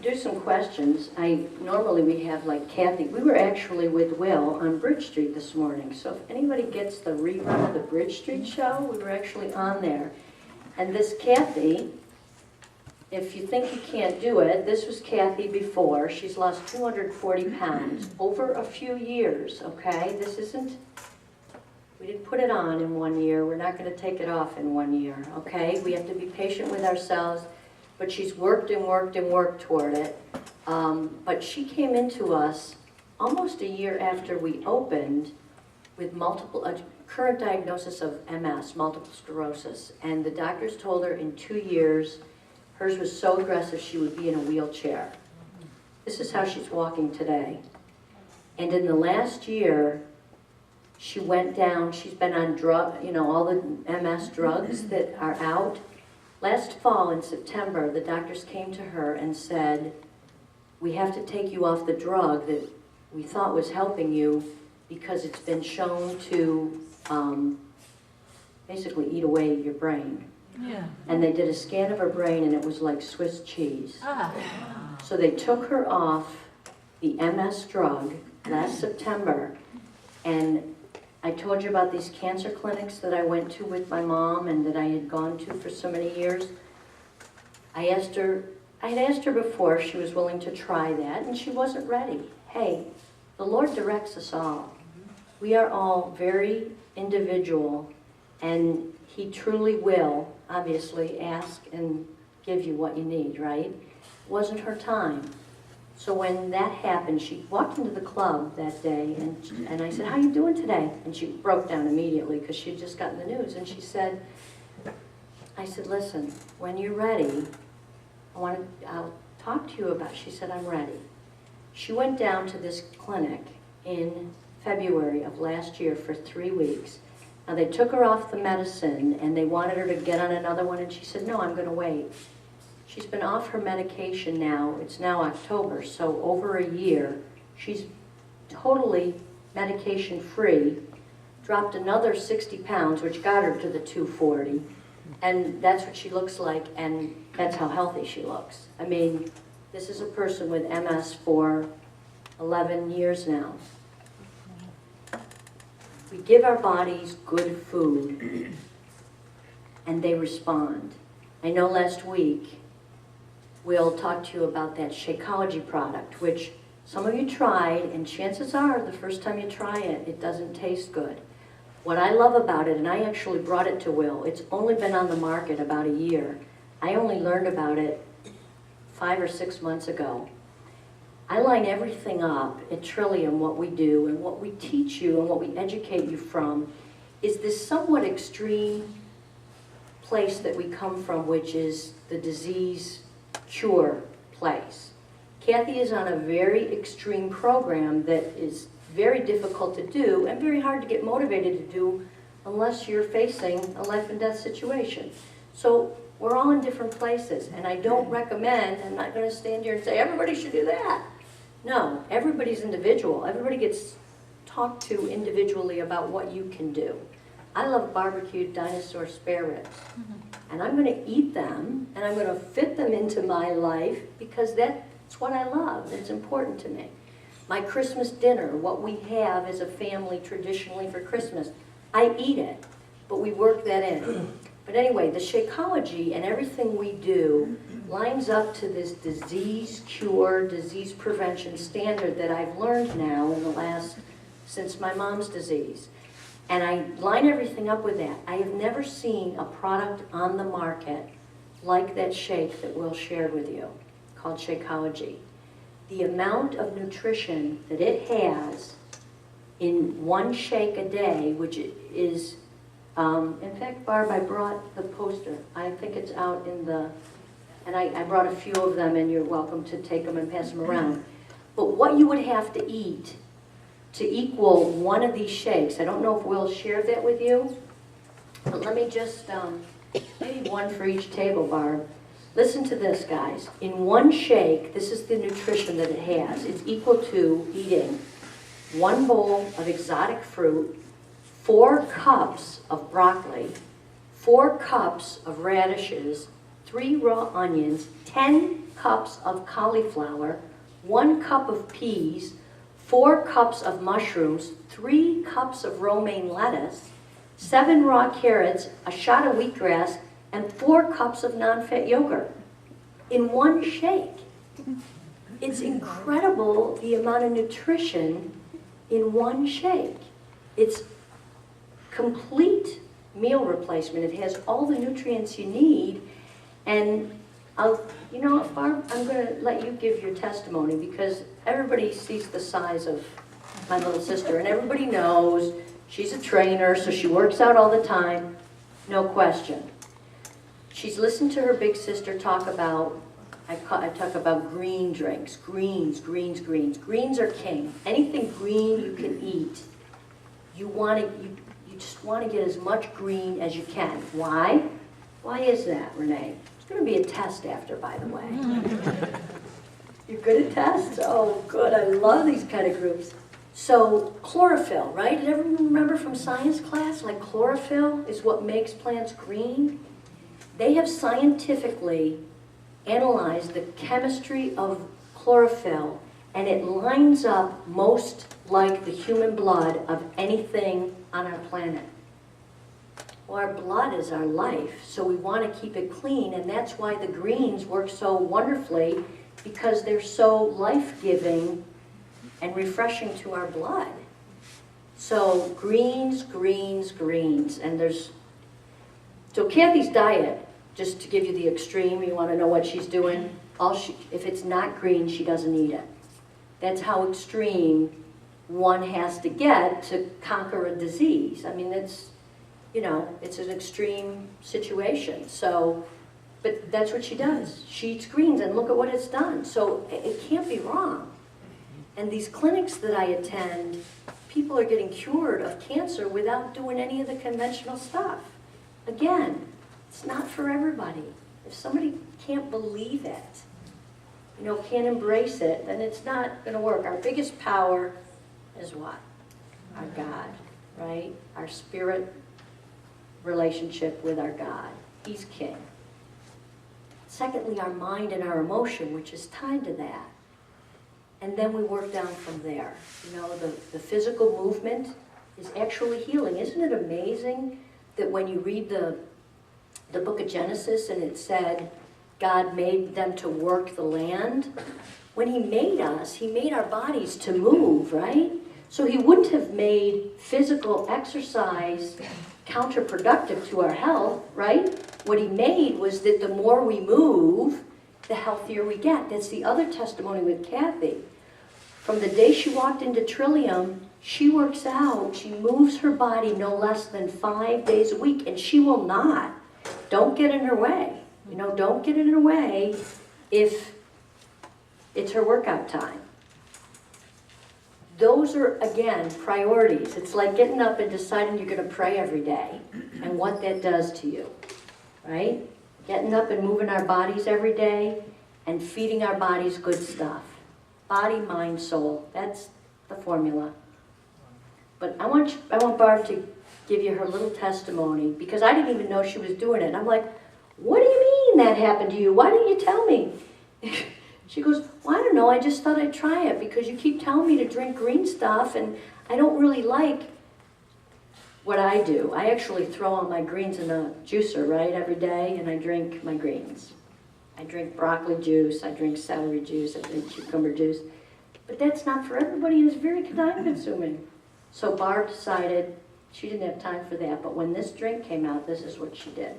do some questions. Normally we have like Kathy. We were actually with Will on Bridge Street this morning. So if anybody gets the rerun of the Bridge Street show, we were actually on there. And this Kathy, if you think you can't do it, this was Kathy before. She's lost 240 pounds over a few years, okay? This isn't, we didn't put it on in 1 year. We're not going to take it off in 1 year, okay? We have to be patient with ourselves. But she's worked and worked and worked toward it. But she came into us almost a year after we opened with current diagnosis of MS, multiple sclerosis. And the doctors told her in 2 years, hers was so aggressive she would be in a wheelchair. This is how she's walking today. And in the last year, she went down, she's been on all the MS drugs that are out. Last fall in September, the doctors came to her and said, we have to take you off the drug that we thought was helping you because it's been shown to basically eat away your brain. Yeah. And they did a scan of her brain and it was like Swiss cheese. So they took her off the MS drug last September, and I told you about these cancer clinics that I went to with my mom and that I had gone to for so many years. I had asked her before if she was willing to try that, and she wasn't ready. Hey, the Lord directs us all. We are all very individual, and He truly will, obviously, ask and give you what you need, right? It wasn't her time. So when that happened, she walked into the club that day, and I said, how are you doing today? And she broke down immediately because she had just gotten the news. And she said, I said, listen, when you're ready, I'll talk to you about it. She said, I'm ready. She went down to this clinic in February of last year for 3 weeks. Now they took her off the medicine, and they wanted her to get on another one, and she said, no, I'm going to wait. She's been off her medication now, it's now October, so over a year. She's totally medication free, dropped another 60 pounds, which got her to the 240, and that's what she looks like, and that's how healthy she looks. I mean, this is a person with MS for 11 years now. We give our bodies good food, and they respond. I know last week, we'll talk to you about that Shakeology product, which some of you tried, and chances are the first time you try it, it doesn't taste good. What I love about it, and I actually brought it to Will, it's only been on the market about a year. I only learned about it 5 or 6 months ago. I line everything up at TRILLIUM, what we do, and what we teach you, and what we educate you from, is this somewhat extreme place that we come from, which is the disease cure place. Kathy is on a very extreme program that is very difficult to do and very hard to get motivated to do unless you're facing a life and death situation. So we're all in different places, and I don't recommend, I'm not going to stand here and say everybody should do that. No, everybody's individual. Everybody gets talked to individually about what you can do. I love barbecued dinosaur spare ribs. And I'm going to eat them, and I'm going to fit them into my life because that's what I love. It's important to me. My Christmas dinner, what we have as a family traditionally for Christmas, I eat it, but we work that in. But anyway, the Shakeology and everything we do lines up to this disease cure, disease prevention standard that I've learned now in the last, since my mom's disease. And I line everything up with that. I have never seen a product on the market like that shake that Will shared with you, called Shakeology. The amount of nutrition that it has in one shake a day, which is, in fact, Barb, I brought the poster. I think it's out in the, and I brought a few of them, and you're welcome to take them and pass them around. But what you would have to eat to equal one of these shakes. I don't know if Will shared that with you, but let me just, maybe one for each table, Barb. Listen to this, guys. In one shake, this is the nutrition that it has. It's equal to eating 1 bowl of exotic fruit, 4 cups of broccoli, 4 cups of radishes, 3 raw onions, 10 cups of cauliflower, 1 cup of peas, 4 cups of mushrooms, 3 cups of romaine lettuce, 7 raw carrots, a shot of wheatgrass, and 4 cups of non-fat yogurt in one shake. It's incredible the amount of nutrition in one shake. It's complete meal replacement. It has all the nutrients you need. And you know what, Barb, I'm going to let you give your testimony because everybody sees the size of my little sister and everybody knows she's a trainer, so she works out all the time, no question. She's listened to her big sister talk about, I talk about green drinks, greens. Greens are king. Anything green you can eat, you just want to get as much green as you can. Why? Why is that, Renee? It's going to be a test after, by the way. You're good at tests? Oh, good. I love these kind of groups. So, chlorophyll, right? Did everyone remember from science class? Like chlorophyll is what makes plants green. They have scientifically analyzed the chemistry of chlorophyll, and it lines up most like the human blood of anything on our planet. Well, our blood is our life, so we want to keep it clean, and that's why the greens work so wonderfully, because they're so life-giving and refreshing to our blood. So greens, and so Kathy's diet, just to give you the extreme, you want to know what she's doing, if it's not green, she doesn't eat it. That's how extreme one has to get to conquer a disease. I mean, it's an extreme situation. So, but that's what she does. She eats greens, and look at what it's done. So it can't be wrong. And these clinics that I attend, people are getting cured of cancer without doing any of the conventional stuff. Again, it's not for everybody. If somebody can't believe it, can't embrace it, then it's not going to work. Our biggest power is what? Our God, right? Our spirit relationship with our God. He's king. Secondly, our mind and our emotion, which is tied to that. And then we work down from there. The physical movement is actually healing. Isn't it amazing that when you read the book of Genesis and it said God made them to work the land? When he made us, he made our bodies to move, right? So he wouldn't have made physical exercise counterproductive to our health, right? What he made was that the more we move, the healthier we get. That's the other testimony with Kathy. From the day she walked into TRILLIUM, she works out, she moves her body no less than 5 days a week, and she will not. Don't get in her way. Don't get in her way if it's her workout time. Those are, again, priorities. It's like getting up and deciding you're going to pray every day and what that does to you, right? Getting up and moving our bodies every day and feeding our bodies good stuff. Body, mind, soul. That's the formula. But I want Barb to give you her little testimony because I didn't even know she was doing it. And I'm like, what do you mean that happened to you? Why didn't you tell me? She goes, well, I don't know. I just thought I'd try it because you keep telling me to drink green stuff and I don't really like what I do. I actually throw all my greens in a juicer, right, every day, and I drink my greens. I drink broccoli juice, I drink celery juice, I drink cucumber juice. But that's not for everybody, and it's very time consuming. So Barb decided she didn't have time for that, but when this drink came out, this is what she did.